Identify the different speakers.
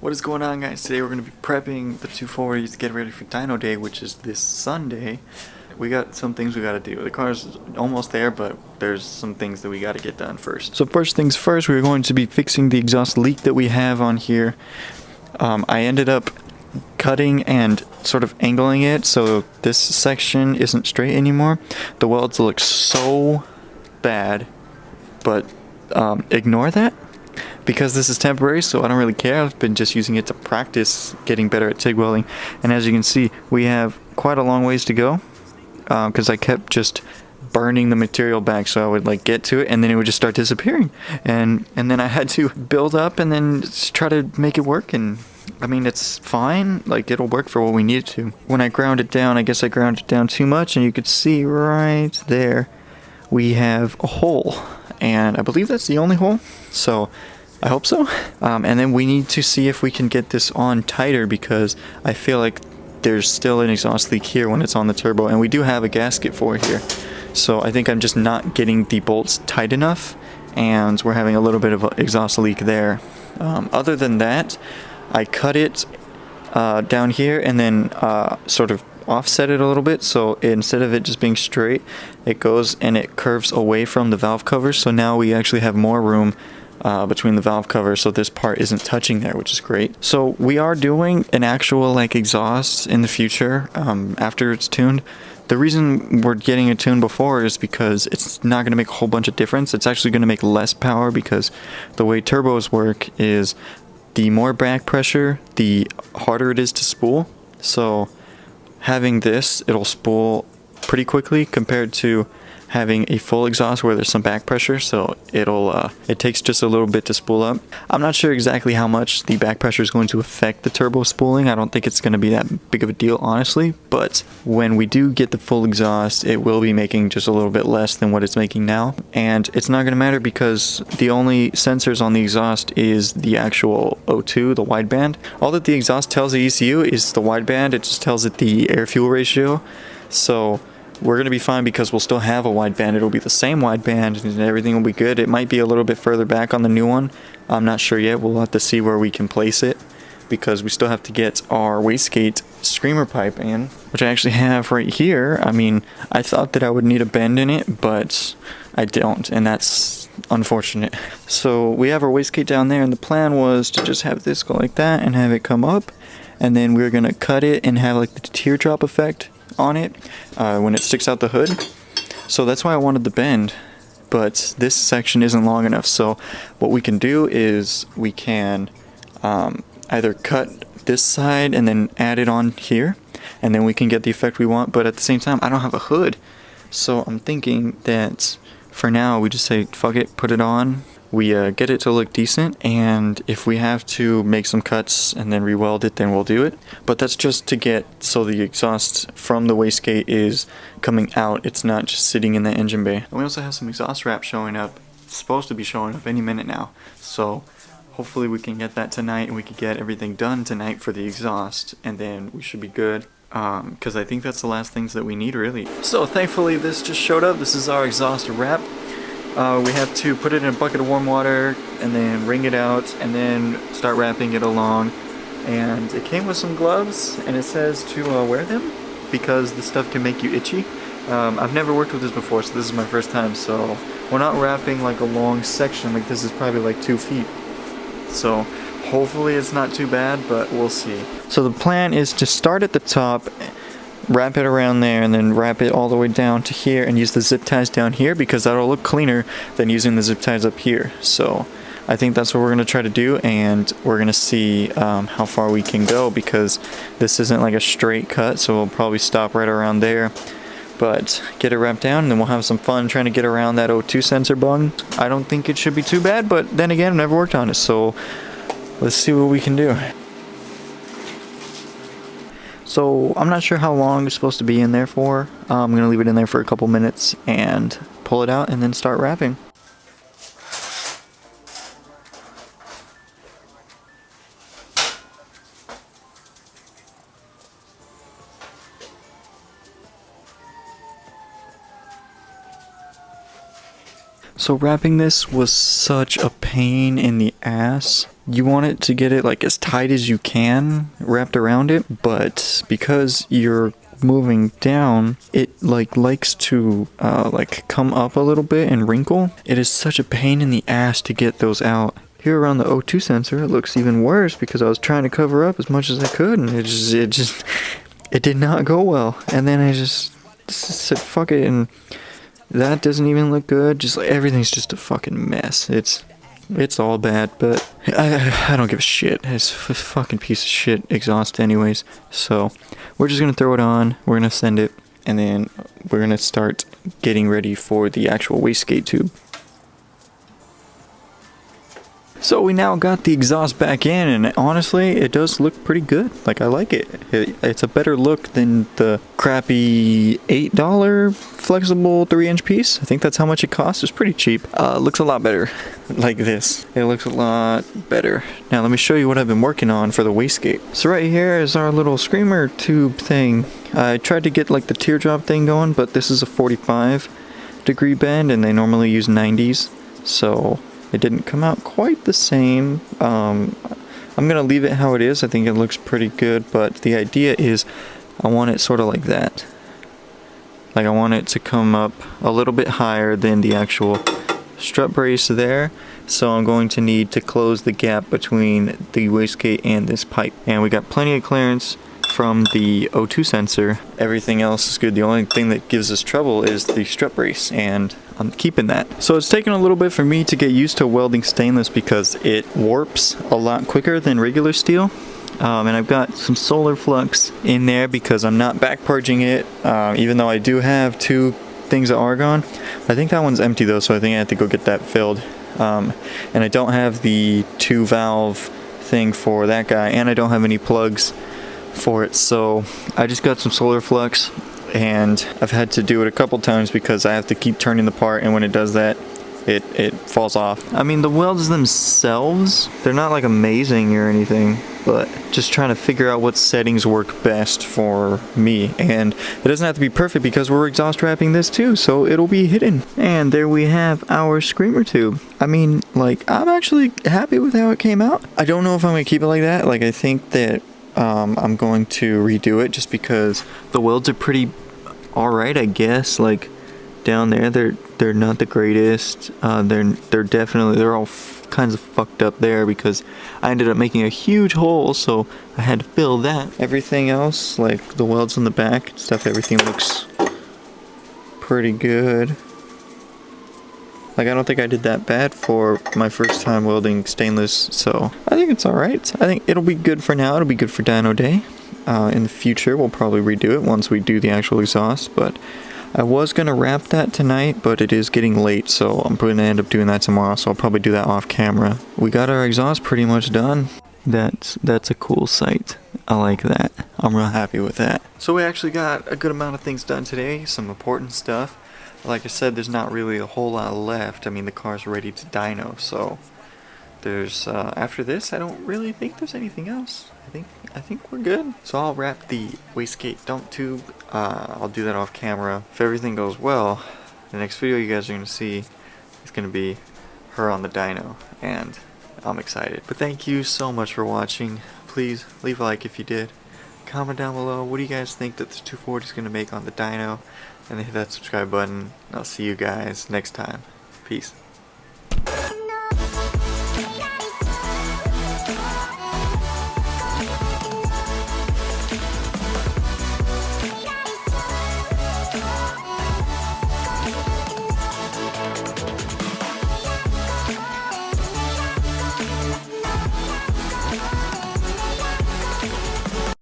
Speaker 1: What is going on, guys? Today we're going to be prepping the 240s to get ready for Dyno Day, which is this Sunday. We got some things we got to do. The car's almost there, but there's some things that we got to get done first. So first things first, we're going to be fixing the exhaust leak that we have on here. I ended up cutting and sort of angling it so this section isn't straight anymore. The welds look so bad, but ignore that. Because this is temporary, so I don't really care. I've been just using it to practice getting better at TIG welding. And as you can see, we have quite a long ways to go. Because I kept just burning the material back, so I would like get to it and then it would just start disappearing. And then I had to build up and then try to make it work. And I mean, it's fine. Like, it'll work for what we need it to. When I ground it down, I guess I ground it down too much, and you could see right there we have a hole. And I believe that's the only hole. So I hope so. And then we need to see if we can get this on tighter, because I feel like there's still an exhaust leak here when it's on the turbo, and we do have a gasket for it here. So I think I'm just not getting the bolts tight enough, and we're having a little bit of an exhaust leak there. Other than that, I cut it down here and then sort of offset it a little bit, so instead of it just being straight, it goes and it curves away from the valve cover, so now we actually have more room between the valve cover, so this part isn't touching there, which is great. So we are doing an actual like exhaust in the future after it's tuned. The reason we're getting it tuned before is because it's not going to make a whole bunch of difference. It's actually going to make less power, because the way turbos work is the more back pressure, the harder it is to spool. So having this, it'll spool pretty quickly compared to having a full exhaust where there's some back pressure, so it takes just a little bit to spool up. I'm not sure exactly how much the back pressure is going to affect the turbo spooling. I don't think it's going to be that big of a deal, honestly, but when we do get the full exhaust, it will be making just a little bit less than what it's making now. And it's not going to matter, because the only sensors on the exhaust is the actual O2, the wideband. All that the exhaust tells the ECU is the wideband. It just tells it the air-fuel ratio. So we're going to be fine, because we'll still have a wideband. It'll be the same wideband and everything will be good. It might be a little bit further back on the new one. I'm not sure yet. We'll have to see where we can place it, because we still have to get our wastegate screamer pipe in, which I actually have right here. I mean, I thought that I would need a bend in it, but I don't, and that's unfortunate. So we have our wastegate down there, and the plan was to just have this go like that and have it come up, and then we're going to cut it and have like the teardrop effect on it when it sticks out the hood. So that's why I wanted the bend, but this section isn't long enough. So what we can do is we can either cut this side and then add it on here, and then we can get the effect we want. But at the same time, I don't have a hood, so I'm thinking that for now we just say fuck it, put it on. We get it to look decent, and if we have to make some cuts and then re-weld it, then we'll do it. But that's just to get so the exhaust from the wastegate is coming out. It's not just sitting in the engine bay. And we also have some exhaust wrap showing up. It's supposed to be showing up any minute now. So hopefully we can get that tonight, and we can get everything done tonight for the exhaust, and then we should be good. Because I think that's the last things that we need, really. So thankfully this just showed up. This is our exhaust wrap. We have to put it in a bucket of warm water and then wring it out and then start wrapping it along. And it came with some gloves, and it says to wear them because the stuff can make you itchy. I've never worked with this before, so this is my first time. So we're not wrapping like a long section. Like, this is probably like 2 feet. So hopefully it's not too bad, but we'll see. So the plan is to start at the top, wrap it around there, and then wrap it all the way down to here, and use the zip ties down here, because that'll look cleaner than using the zip ties up here. So I think that's what we're going to try to do, and we're going to see how far we can go, because this isn't like a straight cut, so we'll probably stop right around there. But get it wrapped down, and then we'll have some fun trying to get around that O2 sensor bung. I don't think it should be too bad, but then again, I've never worked on it, so let's see what we can do. So I'm not sure how long it's supposed to be in there for. I'm going to leave it in there for a couple minutes and pull it out and then start wrapping. So wrapping this was such a pain in the ass. You want it to get it like as tight as you can wrapped around it, but because you're moving down, it likes to like come up a little bit and wrinkle. It is such a pain in the ass to get those out. Here around the O2 sensor, it looks even worse because I was trying to cover up as much as I could, and it did not go well. And then I just said fuck it, and that doesn't even look good. Just like everything's just a fucking mess. It's all bad, but I don't give a shit. It's a fucking piece of shit exhaust anyways. So we're just gonna throw it on, we're gonna send it, and then we're gonna start getting ready for the actual wastegate tube. So we now got the exhaust back in, and honestly, it does look pretty good. Like, I like it. It's a better look than the crappy $8 flexible 3-inch piece. I think that's how much it costs. It's pretty cheap. Looks a lot better like this. It looks a lot better. Now let me show you what I've been working on for the wastegate. So right here is our little screamer tube thing. I tried to get like the teardrop thing going, but this is a 45-degree bend, and they normally use 90s. So it didn't come out quite the same. I'm gonna leave it how it is. I think it looks pretty good, but the idea is I want it sort of like that. Like, I want it to come up a little bit higher than the actual strut brace there. So I'm going to need to close the gap between the wastegate and this pipe. And we got plenty of clearance from the O2 sensor. Everything else is good. The only thing that gives us trouble is the strut brace, and I'm keeping that. So it's taken a little bit for me to get used to welding stainless because it warps a lot quicker than regular steel. And I've got some solar flux in there because I'm not back purging it, even though I do have 2 things of argon. I think that one's empty though, so I think I have to go get that filled. And I don't have the 2-valve thing for that guy, and I don't have any plugs for it, so I just got some solar flux, and I've had to do it a couple times because I have to keep turning the part, and when it does that, it falls off. I mean, the welds themselves, they're not like amazing or anything, but just trying to figure out what settings work best for me. And it doesn't have to be perfect because we're exhaust wrapping this too, so it'll be hidden. And there we have our screamer tube. I mean, like, I'm actually happy with how it came out. I don't know if I'm gonna keep it like that. Like, I think that I'm going to redo it just because the welds are pretty alright, I guess. Like, down there, they're not the greatest. They're all kinds of fucked up there because I ended up making a huge hole, so I had to fill that. Everything else, like the welds on the back and stuff, everything looks pretty good. Like, I don't think I did that bad for my first time welding stainless, so I think it's alright. I think it'll be good for now. It'll be good for dyno day. In the future, we'll probably redo it once we do the actual exhaust, but I was going to wrap that tonight, but it is getting late, so I'm going to end up doing that tomorrow, so I'll probably do that off camera. We got our exhaust pretty much done. That's a cool sight. I like that. I'm real happy with that. So we actually got a good amount of things done today, some important stuff. Like I said, there's not really a whole lot left. I mean, the car's ready to dyno, so there's after this, I don't really think there's anything else. I think we're good. So I'll wrap the wastegate dump tube. I'll do that off camera. If everything goes well, the next video you guys are gonna see is gonna be her on the dyno, and I'm excited. But thank you so much for watching. Please leave a like if you did. Comment down below, what do you guys think that the 240 is gonna make on the dyno, and hit that subscribe button. I'll see you guys next time. Peace.